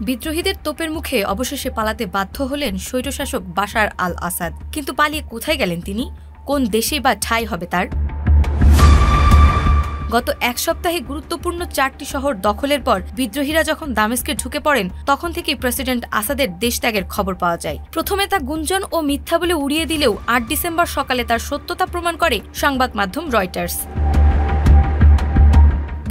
বিদ্রোহীদের তোপের মুখে অবশেষে পালাতে বাধ্য হলেন স্বৈরশাসক বাশার আল আসাদ। কিন্তু পালিয়ে কোথায় গেলেন তিনি? কোন দেশেই বা ঠাঁই হবে তার? গত এক সপ্তাহে গুরুত্বপূর্ণ 4টি শহর দখলের পর বিদ্রোহীরা যখন দামেস্কে ঢুকে পড়েন, তখন থেকেই প্রেসিডেন্ট আসাদের দেশত্যাগের খবর পাওয়া যায়। প্রথমে তা গুঞ্জন ও মিথ্যা বলে উড়িয়ে দিলেও 8 ডিসেম্বর সকালে তার সত্যতা প্রমাণ করে সংবাদ মাধ্যম রয়টার্স।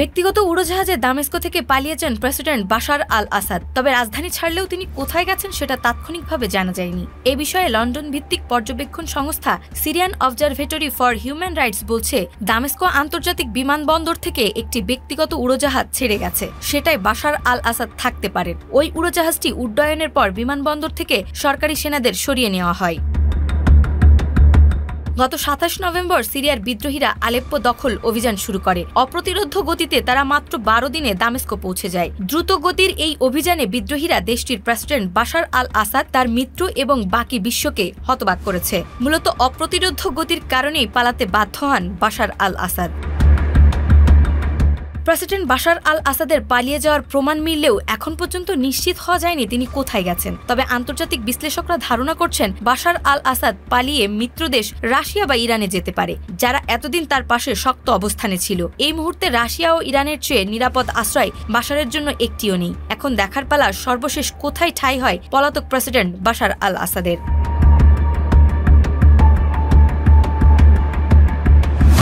ব্যক্তিগত উড়োজাহাজে দামেস্ক থেকে পালিয়েছেন প্রেসিডেন্ট বাশার আল আসাদ। তবে রাজধানী ছাড়লেও তিনি কোথায় গেছেন সেটা তাৎক্ষণিকভাবে জানা যায়নি। এ বিষয়ে লন্ডন ভিত্তিক পর্যবেক্ষণ সংস্থা Syrian observatory for human rights বলছে, দামেস্ক আন্তর্জাতিক বিমানবন্দর থেকে একটি ব্যক্তিগত উড়োজাহাজ ছেড়ে গেছে। সেটাই বাশার আল আসাদ থাকতে পারেন। ওই উড়োজাহাজটি উড্ডয়নের পর বিমানবন্দর থেকে সরকারি সেনাদের সরিয়ে নেওয়া হয়। গত 27 নভেম্বর সিরিয়ার বিদ্রোহীরা আলেপ্পো দখল অভিযান শুরু করে। অপ্রতিরোধ্য গতিতে তারা মাত্র 12 দিনে দামেস্ক পৌঁছে যায়। দ্রুত গতির এই অভিযানে বিদ্রোহীরা দেশটির প্রেসিডেন্ট বাশার আল আসাদ, তার মিত্র এবং বাকি বিশ্বকে হতবাক করেছে। মূলত অপ্রতিরোধ্য গতির কারণেই পালাতে বাধ্য হন বাশার আল আসাদ। প্রেসিডেন্ট বাশার আল আসাদের পালিয়ে যাওয়ার প্রমাণ মিললেও এখন পর্যন্ত নিশ্চিত হওয়া যায়নি তিনি কোথায় গেছেন। তবে আন্তর্জাতিক বিশ্লেষকরা ধারণা করছেন বাশার আল আসাদ পালিয়ে মিত্রদেশ রাশিয়া বা ইরানে যেতে পারে, যারা এতদিন তার পাশে শক্ত অবস্থানে ছিল। এই মুহূর্তে রাশিয়া ও ইরানের চেয়ে নিরাপদ আশ্রয় বাশারের জন্য একটিও নেই। এখন দেখার পালা সর্বশেষ কোথায় ঠাঁই হয় পলাতক প্রেসিডেন্ট বাশার আল আসাদের।